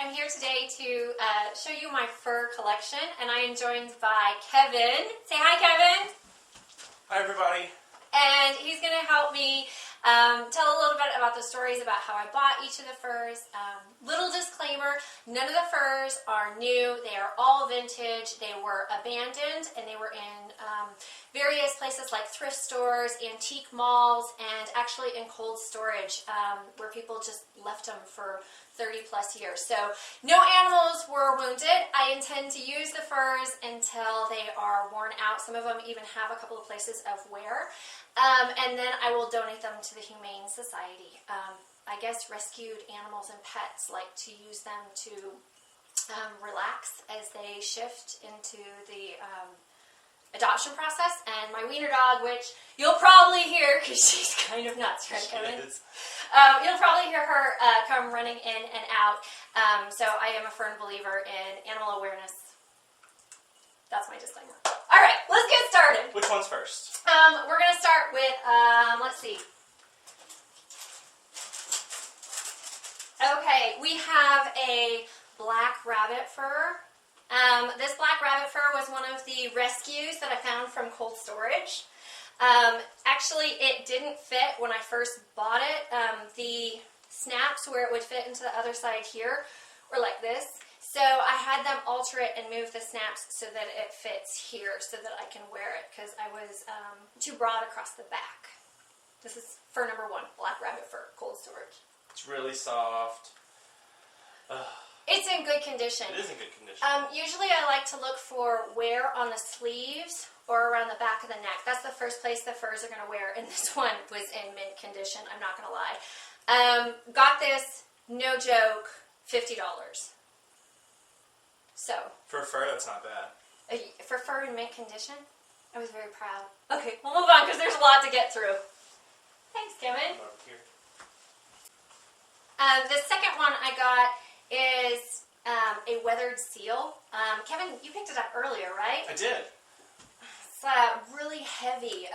I'm here today to show you my fur collection, and I am joined by Kevin. Say hi, Kevin. Hi, everybody. And he's going to help me tell a little bit about the stories about how I bought each of the furs. Little disclaimer, none of the furs are new. They are all vintage. They were abandoned, and they were in various places like thrift stores, antique malls, and actually in cold storage where people just left them for 30 plus years. So no animals were wounded. I intend to use the furs until they are worn out. Some of them even have a couple of places of wear. And then I will donate them to the Humane Society. I guess rescued animals and pets like to use them to relax as they shift into the adoption process. And my wiener dog, which you'll probably hear because she's kind of nuts, right, Kevin? You'll probably hear her come running in and out. So I am a firm believer in animal awareness. That's my disclaimer. All right, let's get started. Which one's first? We're going to start with, let's see. Okay, we have a black rabbit fur. This black rabbit fur was one of the rescues that I found from cold storage. Actually, it didn't fit when I first bought it. The snaps where it would fit into the other side here were like this. So I had them alter it and move the snaps so that it fits here so that I can wear it because I was too broad across the back. This is fur number one, black rabbit fur, cold storage. It's really soft. It's in good condition. It is in good condition. Usually I like to look for wear on the sleeves or around the back of the neck. That's the first place the furs are going to wear, and this one was in mint condition, I'm not going to lie. Got this, no joke, $50. So for fur, that's not bad. For fur in mint condition, I was very proud. Okay, we'll move on because there's a lot to get through. Thanks, Kevin. Here. The second one I got is a weathered seal. Kevin, you picked it up earlier, right? I did. It's really heavy.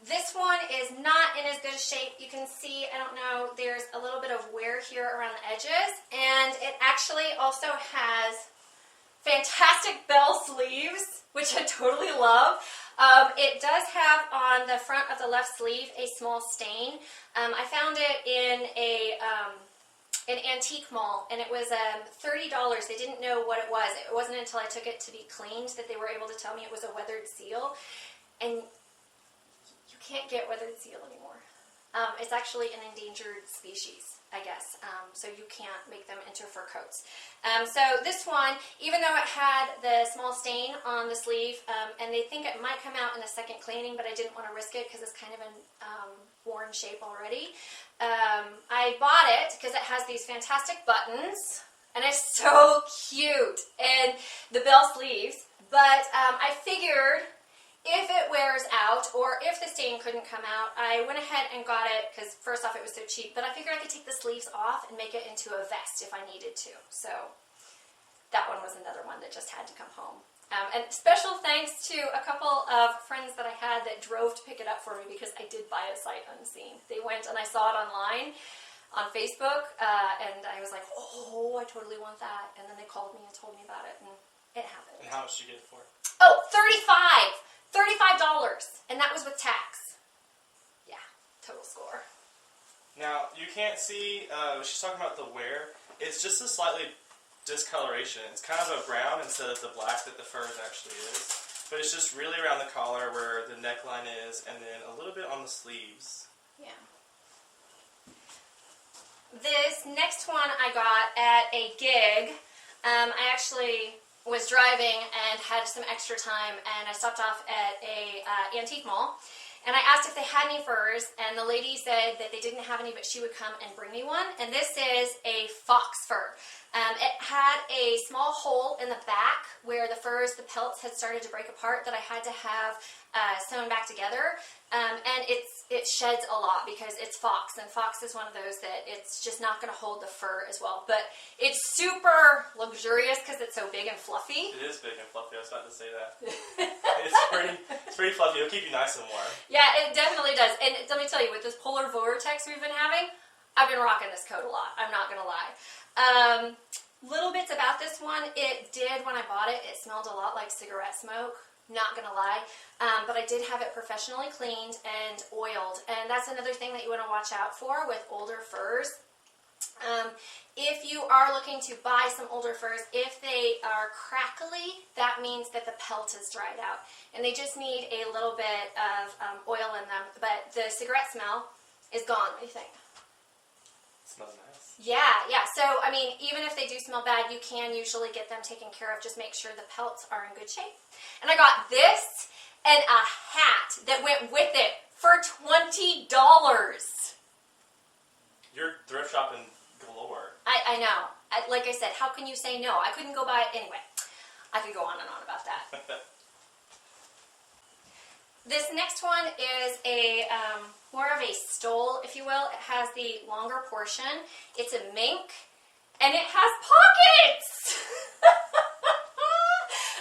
This one is not in as good a shape. You can see, I don't know, there's a little bit of wear here around the edges, and it actually also has fantastic bell sleeves, which I totally love. It does have on the front of the left sleeve a small stain. I found it in an antique mall, and it was $30. They didn't know what it was. It wasn't until I took it to be cleaned that they were able to tell me it was a weathered seal. And you can't get weathered seal anymore. It's actually an endangered species, I guess, so you can't make them into fur coats. So this one, even though it had the small stain on the sleeve, and they think it might come out in a second cleaning, but I didn't want to risk it because it's kind of in worn shape already. I bought it because it has these fantastic buttons, and it's so cute, and the bell sleeves, but I figured if it wears out, or if the stain couldn't come out, I went ahead and got it, because first off it was so cheap, but I figured I could take the sleeves off and make it into a vest if I needed to. So that one was another one that just had to come home. And special thanks to a couple of friends that I had that drove to pick it up for me, because I did buy it sight unseen. They went and I saw it online on Facebook, and I was like, oh, I totally want that. And then they called me and told me about it, and it happened. And how much did you get it for? Oh, $35, and that was with tax. Yeah, total score. Now, you can't see, she's talking about the wear. It's just a slightly discoloration. It's kind of a brown instead of the black that the fur actually is. But it's just really around the collar where the neckline is, and then a little bit on the sleeves. Yeah. This next one I got at a gig. I actually was driving and had some extra time, and I stopped off at a antique mall, and I asked if they had any furs, and the lady said that they didn't have any, but she would come and bring me one. And this is a fox fur. It had a small hole in the back where the furs, the pelts had started to break apart that I had to have sewn back together. And it sheds a lot because it's fox, and fox is one of those that it's just not going to hold the fur as well. But it's super luxurious because it's so big and fluffy. It is big and fluffy. I was about to say that. It's pretty fluffy. It'll keep you nice and warm. Yeah, it definitely does. And let me tell you, with this polar vortex we've been having, I've been rocking this coat a lot. I'm not going to lie. Little bits about this one, it did, when I bought it, it smelled a lot like cigarette smoke. Not gonna lie, but I did have it professionally cleaned and oiled, and that's another thing that you want to watch out for with older furs. If you are looking to buy some older furs, if they are crackly, that means that the pelt is dried out, and they just need a little bit of oil in them, but the cigarette smell is gone. What do you think? Smells nice. Yeah. So, I mean, even if they do smell bad, you can usually get them taken care of. Just make sure the pelts are in good shape. And I got this and a hat that went with it for $20. You're thrift shopping galore. I know. Like I said, how can you say no? I couldn't go buy it anyway. I could go on and on about that. This next one is a more of a stole, if you will. It has the longer portion. It's a mink, and it has pockets.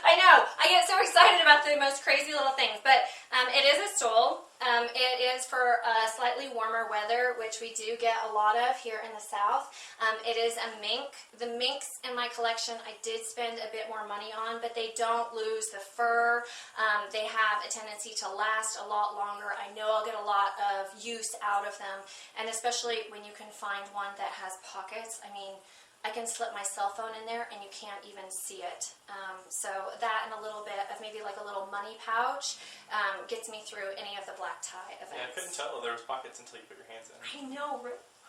I know. I get so excited about the most crazy little things, but it is a stole. It is for slightly warmer weather, which we do get a lot of here in the South. It is a mink. The minks in my collection I did spend a bit more money on, but they don't lose the fur. They have a tendency to last a lot longer. I know I'll get a lot of use out of them, and especially when you can find one that has pockets. I mean, I can slip my cell phone in there and you can't even see it. So that and a little bit of maybe like a little money pouch gets me through any of the black tie events. Yeah, I couldn't tell there was pockets until you put your hands in. I know.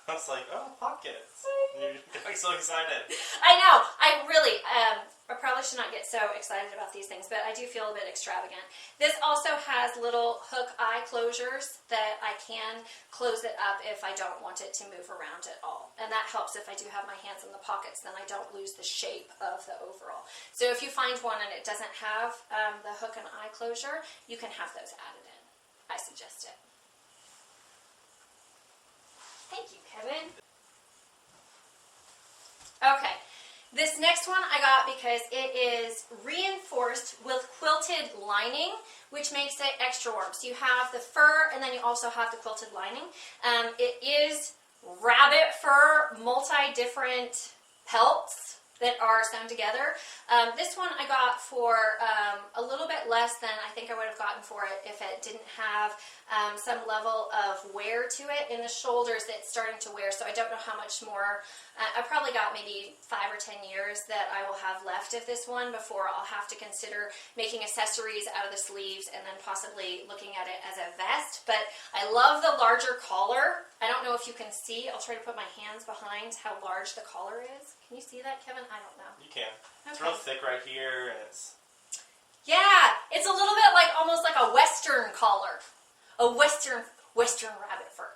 I was like, oh, pockets. You're like so excited. I know. I really, I probably should not get so excited about these things, but I do feel a bit extravagant. This also has little hook eye closures that I can close it up if I don't want it to move around at all. And that helps if I do have my hands in the pockets, then I don't lose the shape of the overall. So if you find one and it doesn't have the hook and eye closure, you can have those added in. I suggest it. Thank you, Kevin. Okay. This next one I got because it is reinforced with quilted lining, which makes it extra warm. So you have the fur and then you also have the quilted lining. It is rabbit fur, multi-different pelts that are sewn together. This one I got for a little bit less than I think I would have gotten for it if it didn't have some level of wear to it. In the shoulders it's starting to wear, so I don't know how much more. I probably got maybe 5 or 10 years that I will have left of this one before I'll have to consider making accessories out of the sleeves and then possibly looking at it as a vest. But I love the larger collar. I don't know if you can see. I'll try to put my hands behind how large the collar is. Can you see that, Kevin? I don't know. You can. Okay. It's real thick right here, and it's... Yeah, it's a little bit like almost like a Western collar. A Western rabbit fur.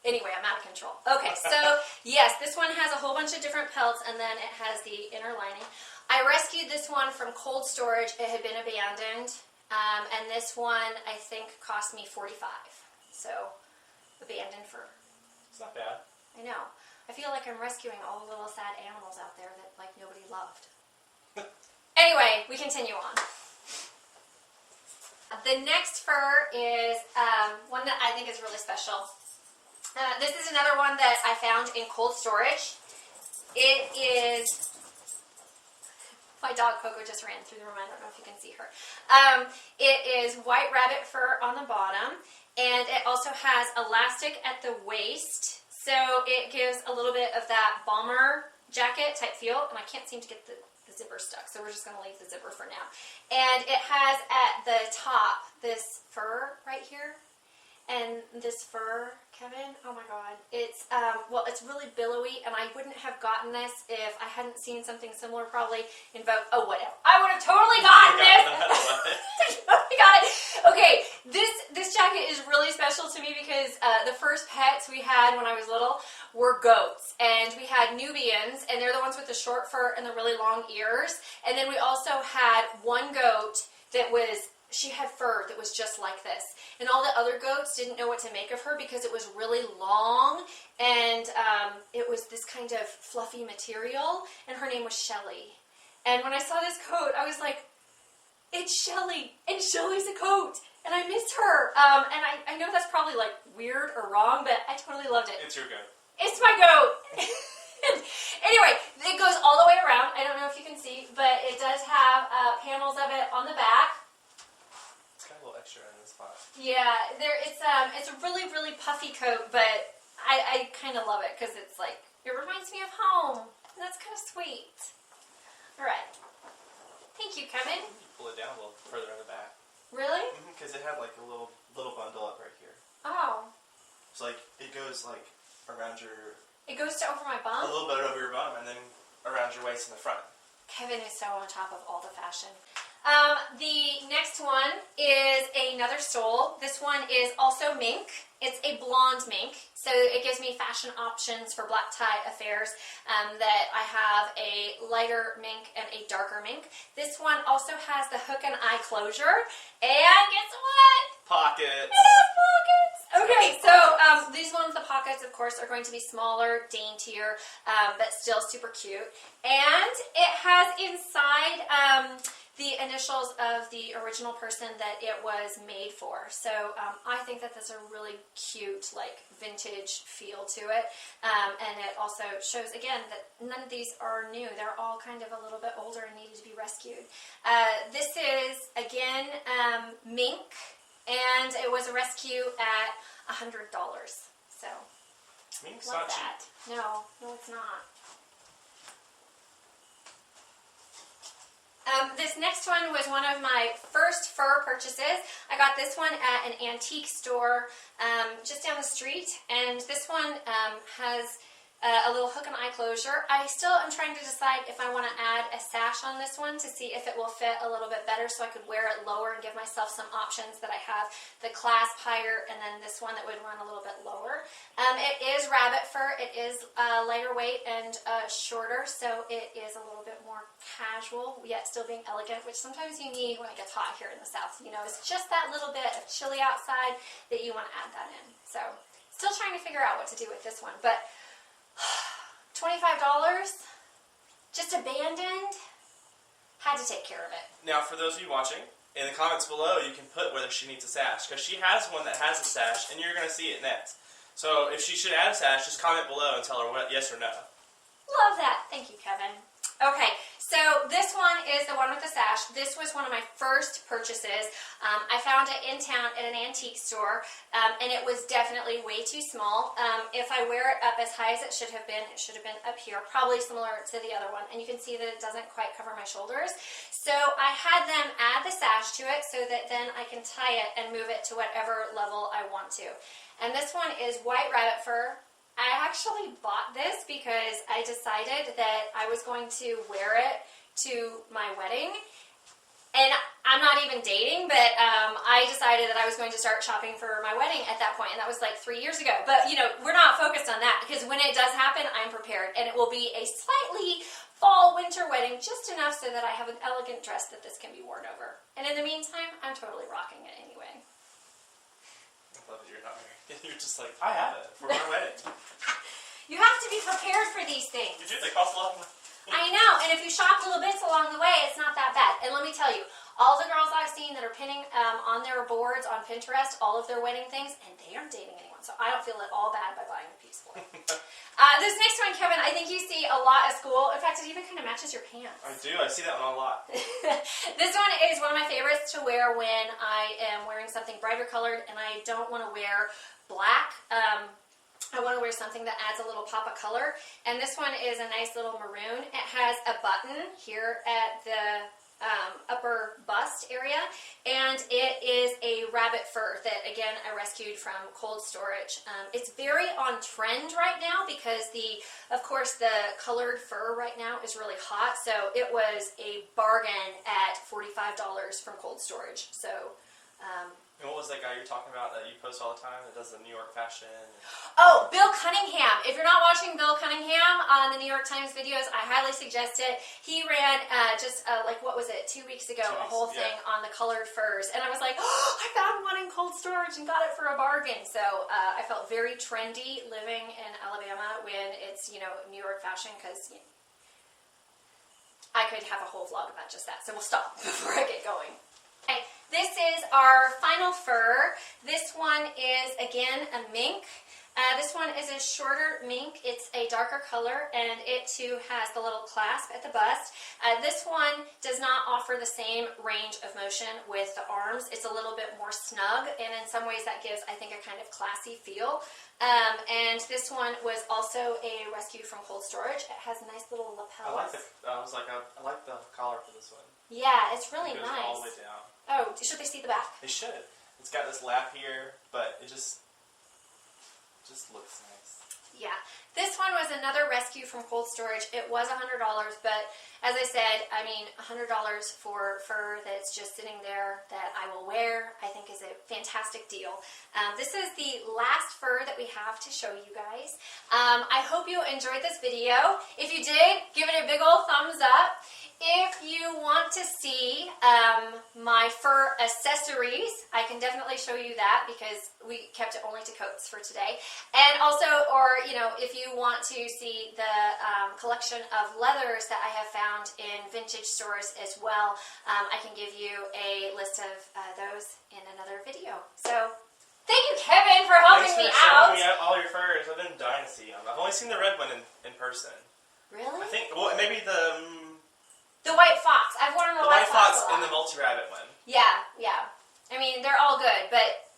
Anyway, I'm out of control. Okay, so yes, this one has a whole bunch of different pelts, and then it has the inner lining. I rescued this one from cold storage. It had been abandoned, and this one I think cost me $45. So, abandoned fur. It's not bad. I know. I feel like I'm rescuing all the little sad animals out there that like nobody loved. Anyway, we continue on. The next fur is one that I think is really special. This is another one that I found in cold storage. It is... My dog Coco just ran through the room. I don't know if you can see her. It is white rabbit fur on the bottom, and it also has elastic at the waist, so it gives a little bit of that bomber jacket type feel, and I can't seem to get the zipper stuck, so we're just going to leave the zipper for now. And it has at the top this fur right here, and this fur, Kevin, oh my god, it's well, it's really billowy, and I wouldn't have gotten this if I hadn't seen something similar probably in Vogue. Oh, whatever. I would have totally gotten this. I totally got it. Okay, this jacket is really special to me because the first pets we had when I was little were goats, and we had Nubians, and they're the ones with the short fur and the really long ears, and then we also had one goat that was, she had fur that was just like this, and all the other goats didn't know what to make of her because it was really long, and it was this kind of fluffy material, and her name was Shelly. And when I saw this coat, I was like, it's Shelly, and Shelly's a goat, and I missed her. And I know that's probably like weird or wrong, but I totally loved it. It's your goat. It's my goat. Anyway, it goes all the way around. see, but it does have panels of it on the back. It's got a little extra in this spot. Yeah, it's a really, really puffy coat, but I kind of love it because it's like, it reminds me of home. And that's kind of sweet. All right. Thank you, Kevin. Pull it down a little further in the back. Really? Because it had like a little bundle up right here. Oh. So like it goes like around your. It goes to over my A bum? little bit over your bum and then around your waist in the front. Kevin is so on top of all the fashion. The next one is another stole. This one is also mink. It's a blonde mink, so it gives me fashion options for black tie affairs. That I have a lighter mink and a darker mink. This one also has the hook and eye closure, and guess what? Pockets. It has pockets. Okay, so these ones, the pockets, of course, are going to be smaller, daintier, but still super cute. And it has inside the initials of the original person that it was made for. So I think that that's a really cute, like, vintage feel to it. And it also shows, again, that none of these are new. They're all kind of a little bit older and needed to be rescued. This is, again, mink, and it was a rescue at $100. So, Mink's love not that. cheap. No, it's not. This next one was one of my first fur purchases. I got this one at an antique store just down the street, and this one has a little hook and eye closure. I still am trying to decide if I want to add a sash on this one to see if it will fit a little bit better so I could wear it lower and give myself some options that I have the clasp higher and then this one that would run a little bit lower. It is rabbit fur. It is lighter weight and shorter, so it is a little bit more casual, yet still being elegant, which sometimes you need when it gets hot here in the South. You know, it's just that little bit of chilly outside that you want to add that in. So, still trying to figure out what to do with this one, but $25, just abandoned, had to take care of it. Now, for those of you watching, in the comments below, you can put whether she needs a sash, because she has one that has a sash, and you're going to see it next. So, if she should add a sash, just comment below and tell her what, yes or no. Love that. Thank you, Kevin. Okay, so this one is the one with the sash. This was one of my first purchases. I found it in town at an antique store, and it was definitely way too small. If I wear it up as high as it should have been up here, probably similar to the other one, and you can see that it doesn't quite cover my shoulders. So I had them add the sash to it so that then I can tie it and move it to whatever level I want to. And this one is white rabbit fur. I actually bought this because I decided that I was going to wear it to my wedding. And I'm not even dating, but I decided that I was going to start shopping for my wedding at that point, and that was like 3 years ago. But, you know, we're not focused on that because when it does happen, I'm prepared. And it will be a slightly fall-winter wedding, just enough so that I have an elegant dress that this can be worn over. And in the meantime, I'm totally rocking it anyway. I love that you're not married. You're just like, I have it for my wedding. You have to be prepared for these things. You do, they cost a lot of money. I know, and if you shop little bits along the way, it's not that bad. And let me tell you, all the girls I've seen that are pinning on their boards on Pinterest, all of their wedding things, and they aren't dating anyone, so I don't feel at all bad by buying a piece for it. This next one, Kevin, I think you see a lot at school. In fact, it even kind of matches your pants. I do, I see that one a lot. This one is one of my favorites to wear when I am wearing something brighter colored and I don't want to wear black. I want to wear something that adds a little pop of color, and this one is a nice little maroon. It has a button here at the upper bust area, and it is a rabbit fur that, again, I rescued from cold storage. It's very on trend right now because of course, the colored fur right now is really hot, so it was a bargain at $45 from cold storage. So. And what was that guy you're talking about that you post all the time that does the New York fashion? Oh, Bill Cunningham. If you're not watching Bill Cunningham on the New York Times videos, I highly suggest it. He ran like, what was it, 2 weeks ago, a whole thing on the colored furs. And I was like, oh, I found one in cold storage and got it for a bargain. So I felt very trendy living in Alabama when it's, you know, New York fashion because I could have a whole vlog about just that. So we'll stop before I get going. Okay, this is our final fur. This one is, again, a mink. This one is a shorter mink. It's a darker color, and it too has the little clasp at the bust. This one does not offer the same range of motion with the arms. It's a little bit more snug, and in some ways that gives, I think, a kind of classy feel. And this one was also a rescue from cold storage. It has nice little lapels. I like the collar for this one. Yeah, it's really It goes nice. all the way down. Oh, should they see the back? They should. It's got this lap here, but it just looks nice. Yeah. This one was another rescue from cold storage. It was $100, but as I said, I mean, $100 for fur that's just sitting there that I will wear, I think is a fantastic deal. This is the last fur that we have to show you guys. I hope you enjoyed this video. If you did, give it a big old thumbs up. If you want to see my fur accessories, I can definitely show you that because we kept it only to coats for today. And also, or you know, if you want to see the collection of leathers that I have found in vintage stores as well, I can give you a list of those in another video. So, thank you, Kevin, for helping me out. Thanks for showing me all your furs. I've been dying to see them. I've only seen the red one in person. Really? I think, well, maybe the white fox. I've worn the white fox and the multi-rabbit one. Yeah, yeah. I mean, they're all good, but,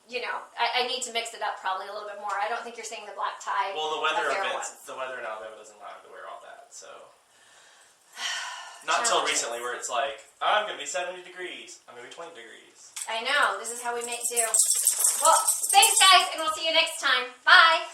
you know, I need to mix it up probably a little bit more. I don't think you're seeing the black tie. Well, the weather ones. the weather in Alabama doesn't allow me to wear all that, so. Not until recently where it's like, I'm going to be 70 degrees. I'm going to be 20 degrees. I know. This is how we make do. Well, thanks, guys, and we'll see you next time. Bye.